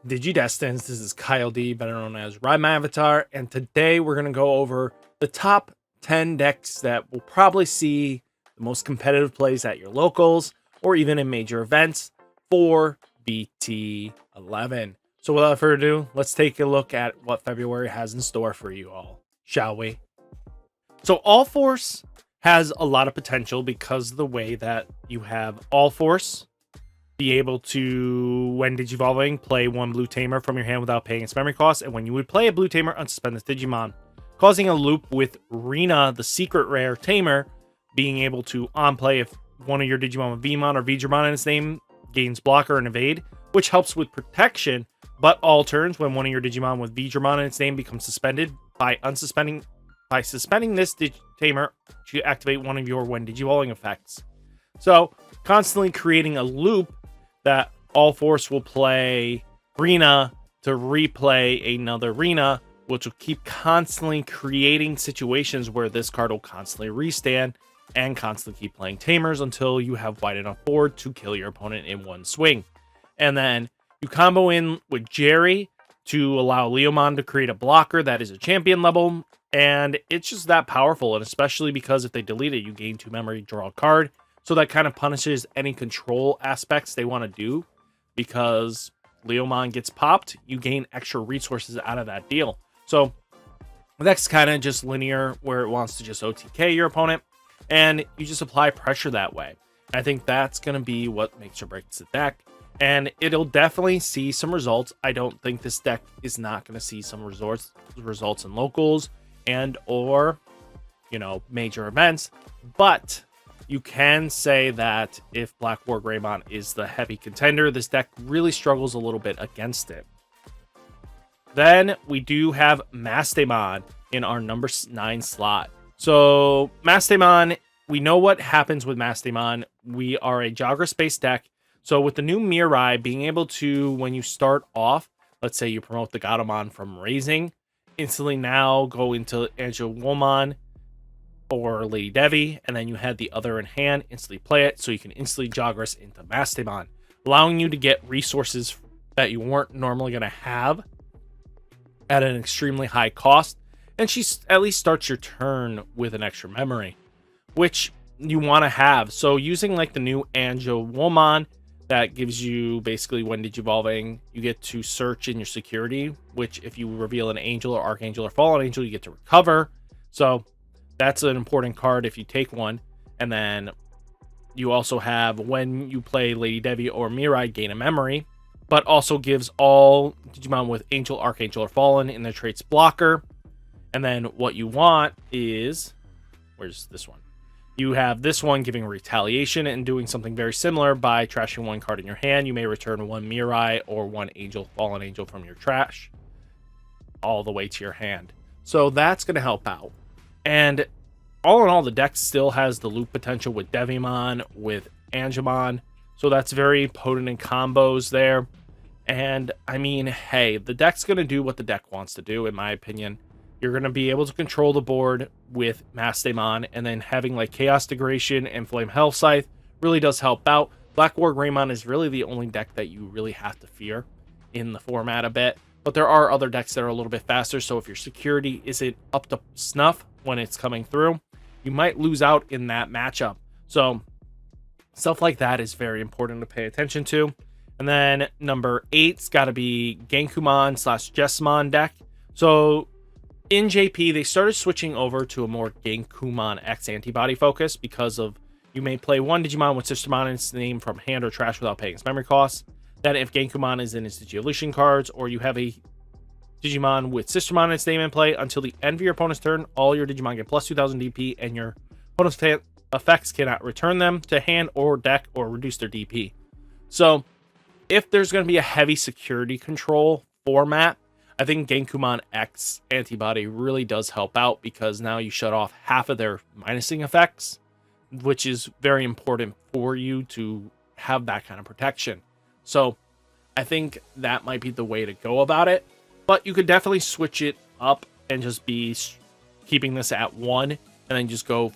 Digidestins. This is Kyle D, better known as RideMyAvatar, and today we're going to go over the top 10 decks that will probably see the most competitive plays at your locals or even in major events for BT11. So without further ado, let's take a look at what February has in store for you all, shall we? So Allforce has a lot of potential because of the way that you have Allforce be able to, when Digivolving, play one blue tamer from your hand without paying its memory cost, and when you would play a blue tamer, unsuspend this Digimon, causing a loop with Rina, the secret rare tamer, being able to on-play if one of your Digimon with Veemon or Veedramon in its name gains blocker and evade, which helps with protection, but all turns when one of your Digimon with Veedramon in its name becomes suspended by suspending this tamer to activate one of your when Digivolving effects. So, constantly creating a loop that Allforce will play Rina to replay another Rina, which will keep constantly creating situations where this card will constantly restand and constantly keep playing tamers until you have wide enough board to kill your opponent in one swing. And then you combo in with Jerry to allow Leomon to create a blocker that is a champion level, and it's just that powerful, and especially because if they delete it, you gain 2 memory, draw a card. So that kind of punishes any control aspects they want to do, because Leomon gets popped, you gain extra resources out of that deal. So the deck's kind of just linear, where it wants to just OTK your opponent, and you just apply pressure that way. I think that's going to be what makes or breaks the deck, and it'll definitely see some results. I don't think this deck is not going to see some results in locals and or, major events, but you can say that if BlackWarGreymon is the heavy contender, this deck really struggles a little bit against it. Then we do have Mastemon in our number 9 slot. So Mastemon, we know what happens with Mastemon. We are a Jagras-based deck. So with the new Mirai, being able to, when you start off, let's say you promote the Gatomon from Raising, instantly now go into Gankoomon or Lady Devi, and then you had the other in hand, instantly play it, so you can instantly Jagras into Mastemon, allowing you to get resources that you weren't normally going to have at an extremely high cost, and she at least starts your turn with an extra memory, which you want to have. So using like the new Gankoomon, that gives you basically when Digivolving, you get to search in your security, which if you reveal an angel or archangel or fallen angel, you get to recover. So that's an important card if you take one. And then you also have when you play Lady Devi or Mirai, gain a memory, but also gives all Digimon with Angel, Archangel, or Fallen in their traits blocker. And then what you want is, where's this one? You have this one giving retaliation and doing something very similar by trashing one card in your hand. You may return one Mirai or one Angel, Fallen Angel from your trash all the way to your hand. So that's going to help out. And all in all, the deck still has the loop potential with Devimon, with Angemon. So that's very potent in combos there. And I mean, hey, the deck's going to do what the deck wants to do, in my opinion. You're going to be able to control the board with Mastemon, and then having like Chaos Degradation and Flame Hell Scythe really does help out. BlackWarGreymon is really the only deck that you really have to fear in the format a bit. But there are other decks that are a little bit faster, so if your security isn't up to snuff when it's coming through, you might lose out in that matchup. So stuff like that is very important to pay attention to. And then number 8's got to be Gankoomon / Jesmon deck. So in JP, they started switching over to a more Gankoomon X antibody focus because of you may play one Digimon with Sistermon in its name from hand or trash without paying its memory costs. That if Gankoomon is in its Digievolution cards, or you have a Digimon with Sistermon in its name in play, until the end of your opponent's turn, all your Digimon get plus 2000 DP, and your opponent's effects cannot return them to hand or deck or reduce their DP. So if there's going to be a heavy security control format, I think Gankoomon X antibody really does help out, because now you shut off half of their minusing effects, which is very important for you to have that kind of protection. So I think that might be the way to go about it, but you could definitely switch it up and just be keeping this at 1 and then just go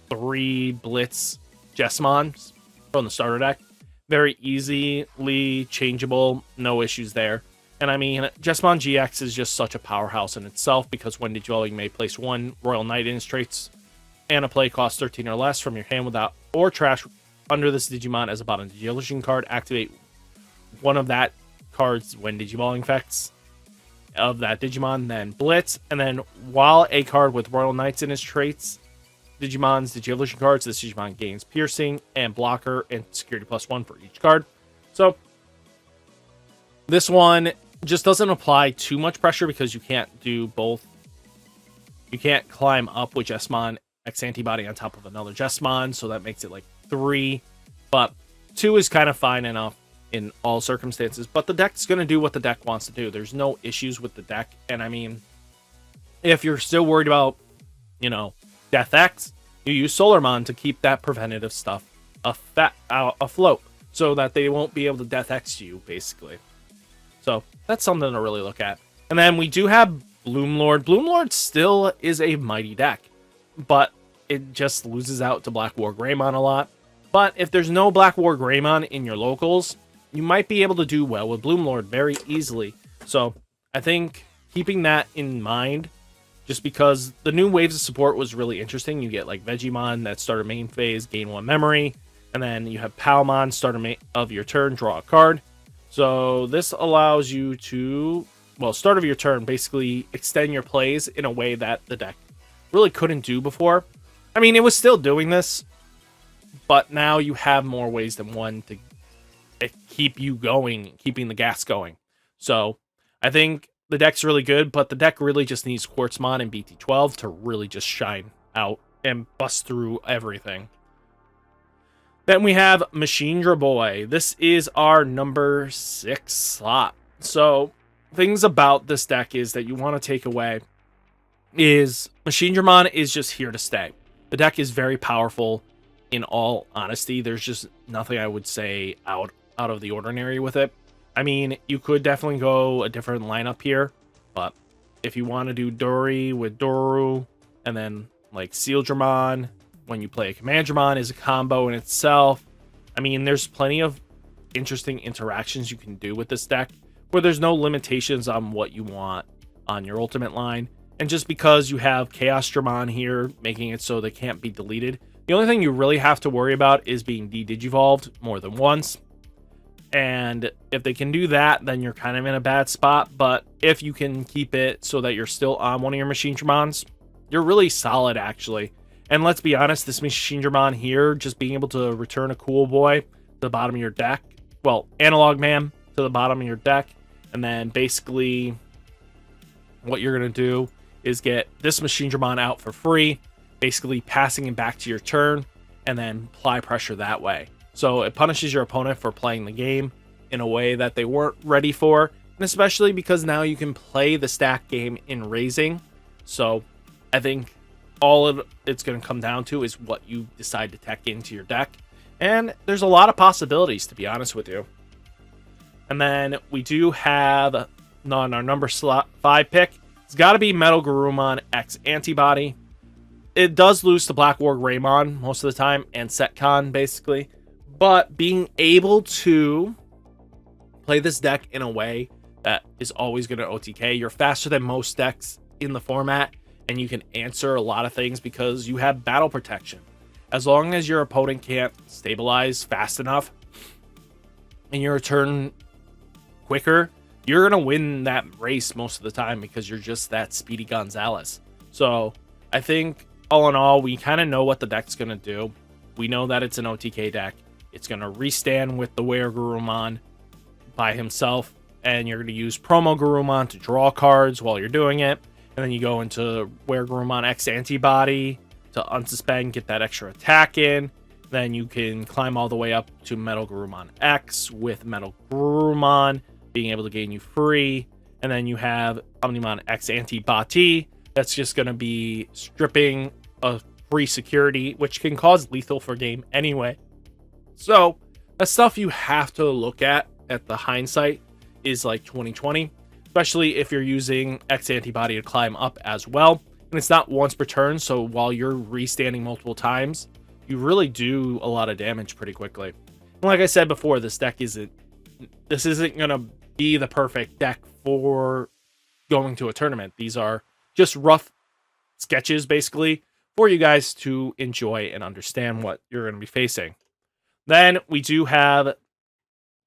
3 Blitz Jesmons from the starter deck. Very easily changeable, no issues there. And I mean, Jesmon GX is just such a powerhouse in itself because when Digivolving may place 1 Royal Knight in its traits and a play cost 13 or less from your hand without or trash under this Digimon as a bottom Digievolution card. Activate one of that cards when Digivolving effects of that Digimon, then Blitz. And then while a card with Royal Knights in its traits, Digimon's Digievolution cards, this Digimon gains Piercing and Blocker and Security +1 for each card. So this one just doesn't apply too much pressure because you can't do both. You can't climb up with Jesmon X Antibody on top of another Jesmon, so that makes it like 3. But 2 is kind of fine enough in all circumstances. But the deck's going to do what the deck wants to do. There's no issues with the deck. And I mean, if you're still worried about, you know, Death X, you use SolarMon to keep that preventative stuff afloat so that they won't be able to Death X you, basically. So that's something to really look at. And then we do have BloomLord. BloomLord still is a mighty deck, but it just loses out to BlackWarGreymon a lot. But if there's no BlackWarGreymon in your locals, you might be able to do well with BloomLord very easily. So I think keeping that in mind, just because the new waves of support was really interesting. You get like Vegemon that starter main phase, gain 1 memory, and then you have Palmon, starter of your turn, draw a card. So this allows you to, well, start of your turn, basically extend your plays in a way that the deck really couldn't do before. I mean, it was still doing this, but now you have more ways than one to keep you going, keeping the gas going. So I think the deck's really good, but the deck really just needs Quartzmon and BT12 to really just shine out and bust through everything. Then we have Machinedramon. This is our number 6 slot. So things about this deck is that you want to take away is Machinedramon is just here to stay. The deck is very powerful in all honesty. There's just nothing I would say out of the ordinary with it. I mean, you could definitely go a different lineup here, but if you want to do Dory with Doru, and then like Sealdramon, when you play a Commandramon is a combo in itself. I mean, there's plenty of interesting interactions you can do with this deck, where there's no limitations on what you want on your ultimate line. And just because you have Chaosdramon here, making it so they can't be deleted, the only thing you really have to worry about is being de-digivolved more than once. And if they can do that, then you're kind of in a bad spot. But if you can keep it so that you're still on one of your Machinedramons, you're really solid, actually. And let's be honest, this Machinedramon here, just being able to return a Cool Boy to the bottom of your deck, well, Analog Man to the bottom of your deck, and then basically what you're going to do is get this Machinedramon out for free, basically passing it back to your turn, and then apply pressure that way. So it punishes your opponent for playing the game in a way that they weren't ready for, and especially because now you can play the stack game in raising. So I think all of it's going to come down to is what you decide to tech into your deck. And there's a lot of possibilities, to be honest with you. And then we do have on our number 5 pick, it's got to be MetalGarurumon X Antibody. It does lose to BlackWarGreymon most of the time, and Setcon, basically. But being able to play this deck in a way that is always going to OTK, you're faster than most decks in the format, and you can answer a lot of things because you have battle protection. As long as your opponent can't stabilize fast enough and your turn quicker, you're going to win that race most of the time because you're just that Speedy Gonzalez. So I think all in all, we kind of know what the deck's going to do. We know that it's an OTK deck. It's going to restand with the WereGarurumon by himself, and you're going to use Promo Garurumon to draw cards while you're doing it. And then you go into WereGarurumon X Antibody to unsuspend, get that extra attack in. Then you can climb all the way up to MetalGarurumon X with MetalGarurumon being able to gain you free. And then you have Omnimon X Antibody. That's just going to be stripping a free security, which can cause lethal for game anyway. So that's stuff you have to look at the hindsight is like 2020, especially if you're using X Antibody to climb up as well. And it's not once per turn, so while you're restanding multiple times, you really do a lot of damage pretty quickly. And like I said before, this isn't going to be the perfect deck for going to a tournament. These are just rough sketches, basically, for you guys to enjoy and understand what you're going to be facing. Then we do have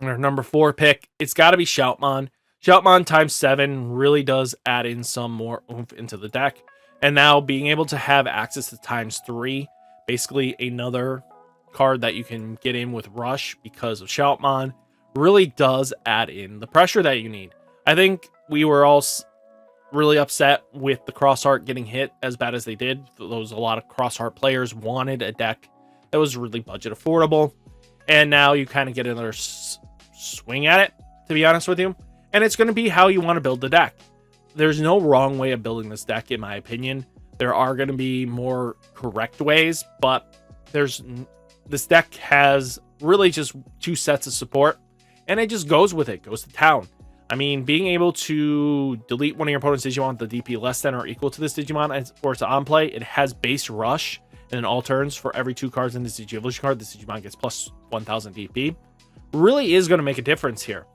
our number 4 pick. It's got to be Shoutmon. Shoutmon times 7 really does add in some more oomph into the deck. And now being able to have access to times 3, basically another card that you can get in with Rush because of Shoutmon, really does add in the pressure that you need. I think we were all really upset with the Crossheart getting hit as bad as they did. There was a lot of Crossheart players wanted a deck that was really budget affordable. And now you kind of get another swing at it, to be honest with you. And it's going to be how you want to build the deck. There's no wrong way of building this deck, in my opinion. There are going to be more correct ways, but this deck has really just 2 sets of support, and it just goes with it, goes to town. I mean, being able to delete one of your opponent's Digimon with the DP less than or equal to this Digimon, or it's on play, it has base rush, and then all turns for every 2 cards in this Digivolution card, this Digimon gets plus 1000 DP. Really is going to make a difference here.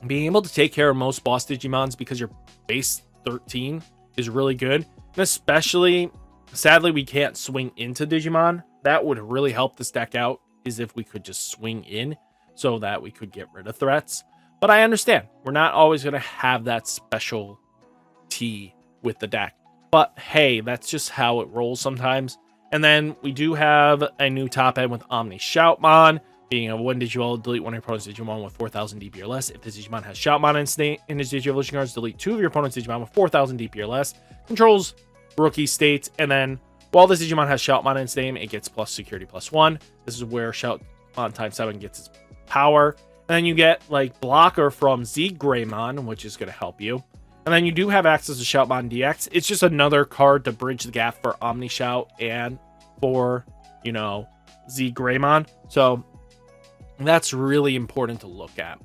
Being able to take care of most boss Digimons because your base 13 is really good. And especially, sadly, we can't swing into Digimon. That would really help this deck out, is if we could just swing in so that we could get rid of threats. But I understand, we're not always going to have that special T with the deck. But hey, that's just how it rolls sometimes. And then we do have a new top end with Omni Shoutmon. Being a 1 Digivolve, delete one of your opponent's Digimon with 4000 DP or less. If this Digimon has Shoutmon in his Digivolution cards, delete 2 of your opponent's Digimon with 4000 DP or less. Controls rookie states, and then while this Digimon has Shoutmon in its name, it gets plus security +1. This is where Shoutmon times 7 gets its power. And then you get like blocker from RideMyAvatar, which is going to help you. And then you do have access to Shoutmon DX. It's just another card to bridge the gap for Omni Shout and for, you know, RideMyAvatar. So that's really important to look at.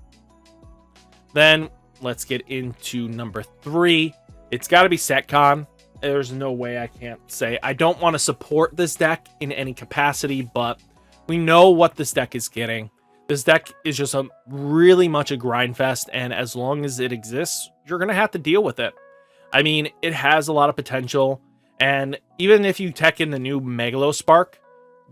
Then let's get into number 3. It's got to be Setcon. There's no way I can't say. I don't want to support this deck in any capacity, but we know what this deck is getting. This deck is just really much a grind fest, and as long as it exists, you're going to have to deal with it. I mean, it has a lot of potential, and even if you tech in the new Megalospark,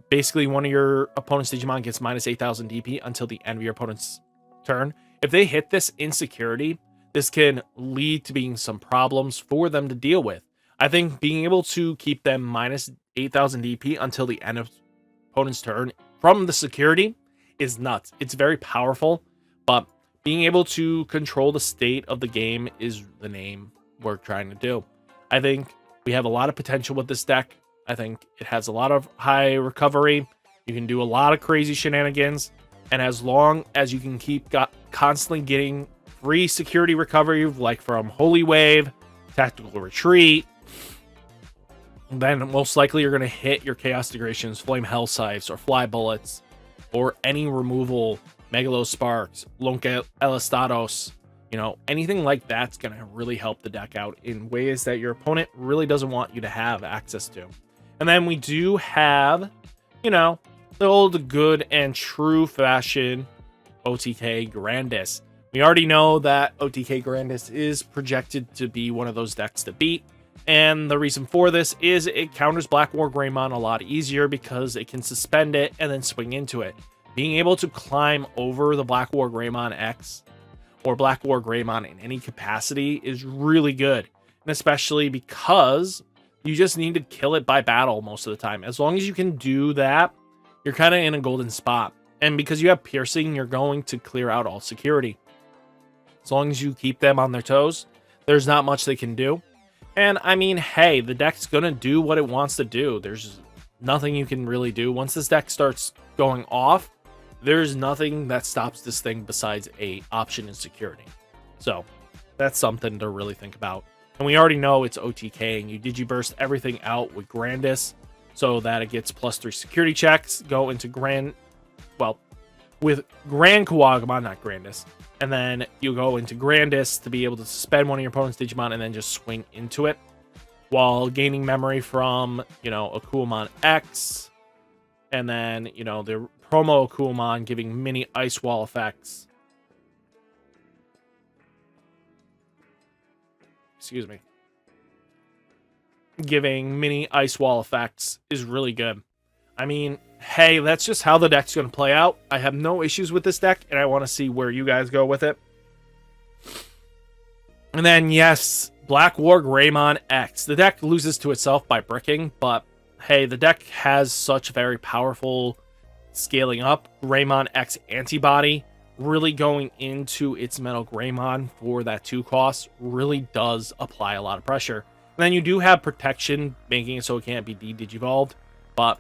basically one of your opponent's Digimon gets minus 8000 DP until the end of your opponent's turn. If they hit this in security, this can lead to being some problems for them to deal with. I think being able to keep them minus 8000 DP until the end of opponent's turn from the security is nuts. It's very powerful, but being able to control the state of the game is the name we're trying to do. I think we have a lot of potential with this deck. I think it has a lot of high recovery. You can do a lot of crazy shenanigans, and as long as you can keep constantly getting free security recovery, like from Holy Wave, Tactical Retreat, then most likely you're going to hit your Chaos Degradations, Flame Hell Scythes, or Fly Bullets, or any removal, Megalosparks, Lonka Elastados, you know, anything like that's going to really help the deck out in ways that your opponent really doesn't want you to have access to. And then we do have, you know, the old good and true fashion OTK Grandis. We already know that OTK Grandis is projected to be one of those decks to beat. And the reason for this is it counters BlackWarGreymon a lot easier because it can suspend it and then swing into it. Being able to climb over the BlackWarGreymon X or BlackWarGreymon in any capacity is really good. And especially because you just need to kill it by battle most of the time. As long as you can do that, you're kind of in a golden spot. And because you have piercing, you're going to clear out all security. As long as you keep them on their toes, there's not much they can do. And I mean, hey, the deck's going to do what it wants to do. There's nothing you can really do. Once this deck starts going off, there's nothing that stops this thing besides a option in security. So that's something to really think about. And we already know it's OTK, and you Digiburst everything out with Grandis so that it gets +3 security checks, go into with GrandisKuwagamon, not Grandis. And then you go into Grandis to be able to suspend one of your opponent's Digimon and then just swing into it while gaining memory from, you know, Gankoomon X. And then, you know, the promo Gankoomon giving mini ice wall effects. excuse me, giving mini ice wall effects is really good. I mean, hey, that's just how the deck's going to play out. I have no issues with this deck, and I want to see where you guys go with it. And then, yes, BlackWarGreymon X. The deck loses to itself by bricking, but hey, the deck has such very powerful scaling up. Greymon X antibody really going into its MetalGarurumon for that 2 cost really does apply a lot of pressure. And then you do have protection, making it so it can't be de-digivolved, but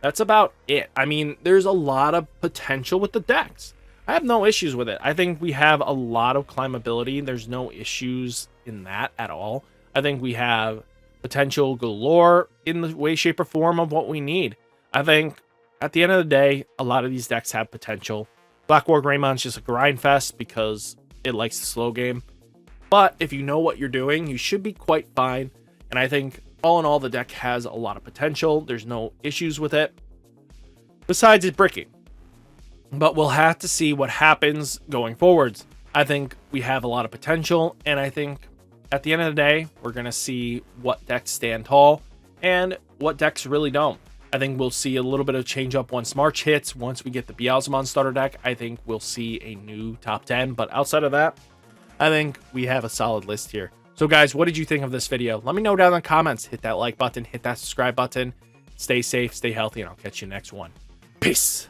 that's about it. I mean, there's a lot of potential with the decks. I have no issues with it. I think we have a lot of climbability. There's no issues in that at all. I think we have potential galore in the way, shape, or form of what we need. I think at the end of the day, a lot of these decks have potential. BlackWarGreymon's just a grind fest because it likes the slow game. But if you know what you're doing, you should be quite fine. And I think all in all, the deck has a lot of potential. There's no issues with it, besides it bricking. But we'll have to see what happens going forwards. I think we have a lot of potential, and I think at the end of the day, we're going to see what decks stand tall and what decks really don't. I think we'll see a little bit of change up once March hits. Once we get the Beelzemon starter deck, I think we'll see a new top 10. But outside of that, I think we have a solid list here. So guys, what did you think of this video? Let me know down in the comments. Hit that like button, hit that subscribe button. Stay safe, stay healthy, and I'll catch you next one. Peace.